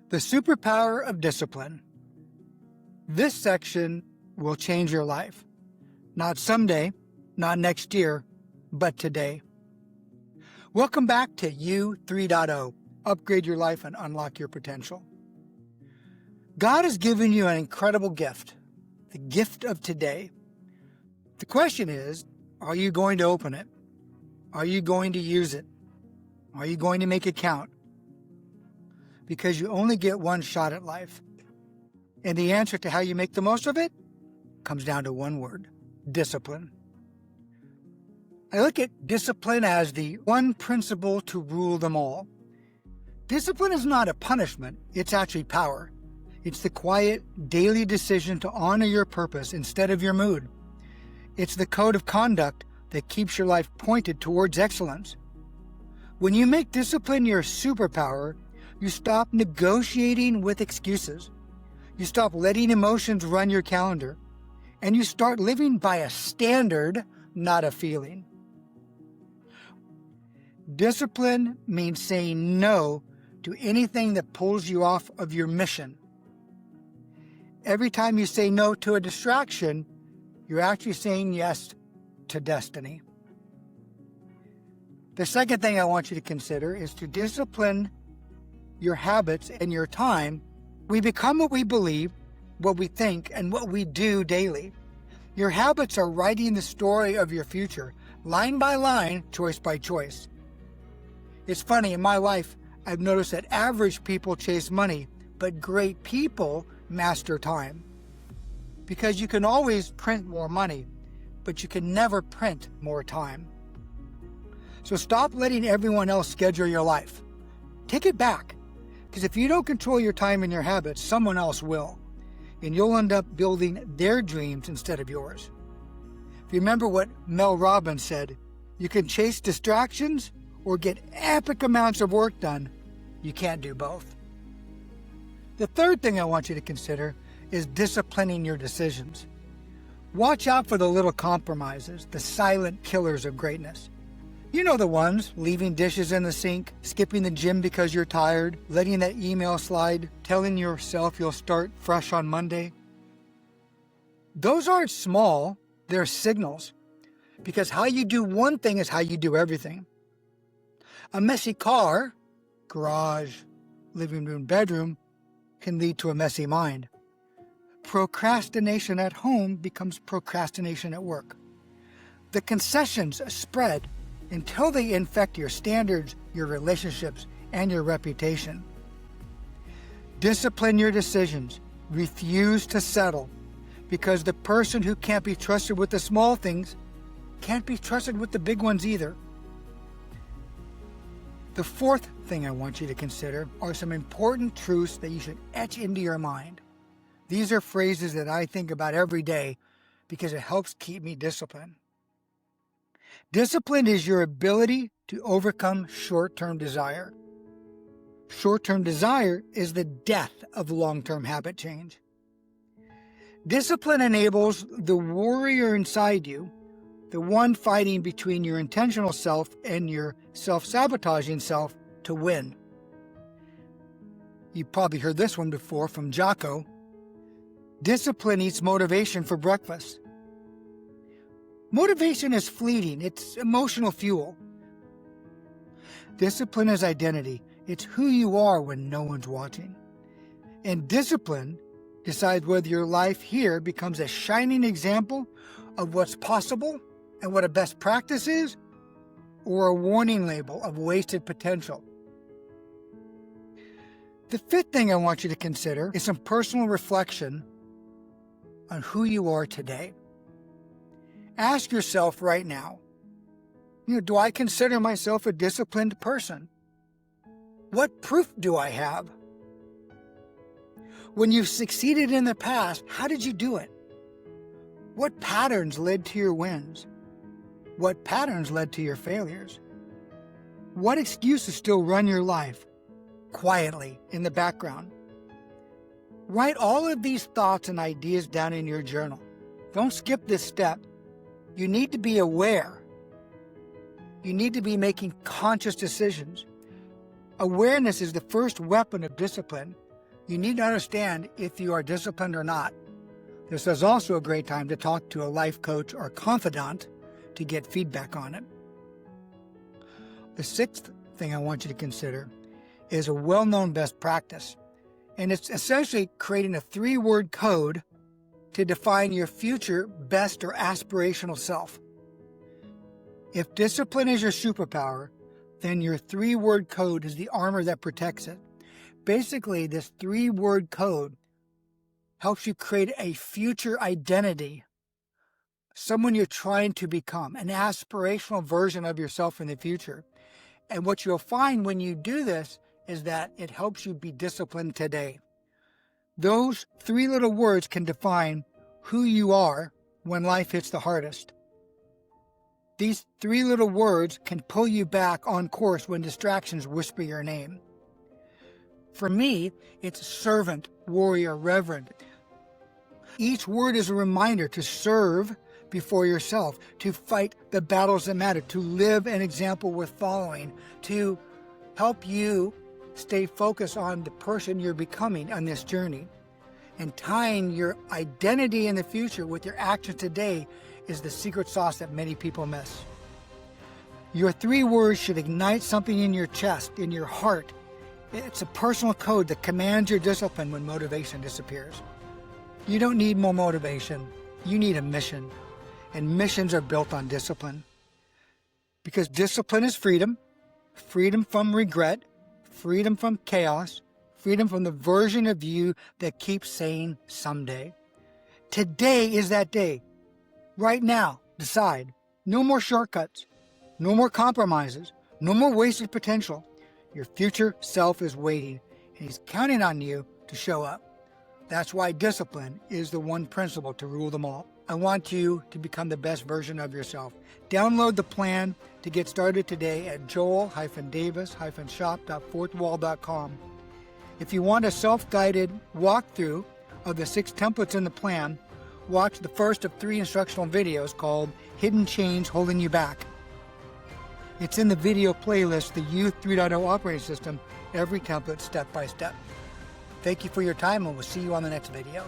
The superpower of discipline. This section will change your life. Not someday, not next year, but today. Welcome back to You 3.0. Upgrade your life and unlock your potential. God has given you an incredible gift, the gift of today. The question is, are you going to open it? Are you going to use it? Are you going to make it count? Because you only get one shot at life. And the answer to how you make the most of it comes down to one word: discipline. I look at discipline as the one principle to rule them all. Discipline is not a punishment, it's actually power. It's the quiet, daily decision to honor your purpose instead of your mood. It's the code of conduct that keeps your life pointed towards excellence. When you make discipline your superpower, you stop negotiating with excuses. You stop letting emotions run your calendar. And you start living by a standard, not a feeling. Discipline means saying no to anything that pulls you off of your mission. Every time you say no to a distraction, you're actually saying yes to destiny. The second thing I want you to consider is to discipline your habits and your time. We become what we believe, what we think, and what we do daily. Your habits are writing the story of your future, line by line, choice by choice. It's funny, in my life, I've noticed that average people chase money, but great people master time. Because you can always print more money, but you can never print more time. So stop letting everyone else schedule your life. Take it back. Because if you don't control your time and your habits, someone else will. And you'll end up building their dreams instead of yours. If you remember what Mel Robbins said, you can chase distractions or get epic amounts of work done. You can't do both. The third thing I want you to consider is disciplining your decisions. Watch out for the little compromises, the silent killers of greatness. You know the ones: leaving dishes in the sink, skipping the gym because you're tired, letting that email slide, telling yourself you'll start fresh on Monday. Those aren't small, they're signals. Because how you do one thing is how you do everything. A messy car, garage, living room, bedroom, can lead to a messy mind. Procrastination at home becomes procrastination at work. The concessions spread until they infect your standards, your relationships, and your reputation. Discipline your decisions. Refuse to settle, because the person who can't be trusted with the small things can't be trusted with the big ones either. The fourth thing I want you to consider are some important truths that you should etch into your mind. These are phrases that I think about every day because it helps keep me disciplined. Discipline is your ability to overcome short-term desire. Short-term desire is the death of long-term habit change. Discipline enables the warrior inside you, the one fighting between your intentional self and your self-sabotaging self, to win. You've probably heard this one before from Jocko. Discipline eats motivation for breakfast. Motivation is fleeting. It's emotional fuel. Discipline is identity. It's who you are when no one's watching. And discipline decides whether your life here becomes a shining example of what's possible and what a best practice is, or a warning label of wasted potential. The fifth thing I want you to consider is some personal reflection on who you are today. Ask yourself right now, do I consider myself a disciplined person? What proof do I have? When you've succeeded in the past, how did you do it? What patterns led to your wins? What patterns led to your failures? What excuses still run your life quietly in the background? Write all of these thoughts and ideas down in your journal. Don't skip this step. You need to be aware. You need to be making conscious decisions. Awareness is the first weapon of discipline. You need to understand if you are disciplined or not. This is also a great time to talk to a life coach or confidant to get feedback on it. The sixth thing I want you to consider is a well-known best practice, and it's essentially creating a 3-word code to define your future best or aspirational self. If discipline is your superpower, then your 3-word code is the armor that protects it. Basically, this 3-word code helps you create a future identity, someone you're trying to become, an aspirational version of yourself in the future. And what you'll find when you do this is that it helps you be disciplined today. Those 3 little words can define who you are when life hits the hardest. These 3 little words can pull you back on course when distractions whisper your name. For me, it's servant, warrior, reverend. Each word is a reminder to serve before yourself, to fight the battles that matter, to live an example worth following, to help you stay focused on the person you're becoming on this journey. And tying your identity in the future with your actions today is the secret sauce that many people miss. Your 3 words should ignite something in your chest, in your heart. It's a personal code that commands your discipline when motivation disappears. You don't need more motivation. You need a mission. And missions are built on discipline. Because discipline is freedom, freedom from regret, freedom from chaos, freedom from the version of you that keeps saying someday. Today is that day. Right now, decide. No more shortcuts, no more compromises, no more wasted potential. Your future self is waiting, and he's counting on you to show up. That's why discipline is the one principle to rule them all. I want you to become the best version of yourself. Download the plan to get started today at joel-davis-shop.fourthwall.com. If you want a self-guided walkthrough of the 6 templates in the plan, watch the first of 3 instructional videos called Hidden Chains Holding You Back. It's in the video playlist, the Youth 3.0 Operating System, every template step by step. Thank you for your time, and we'll see you on the next video.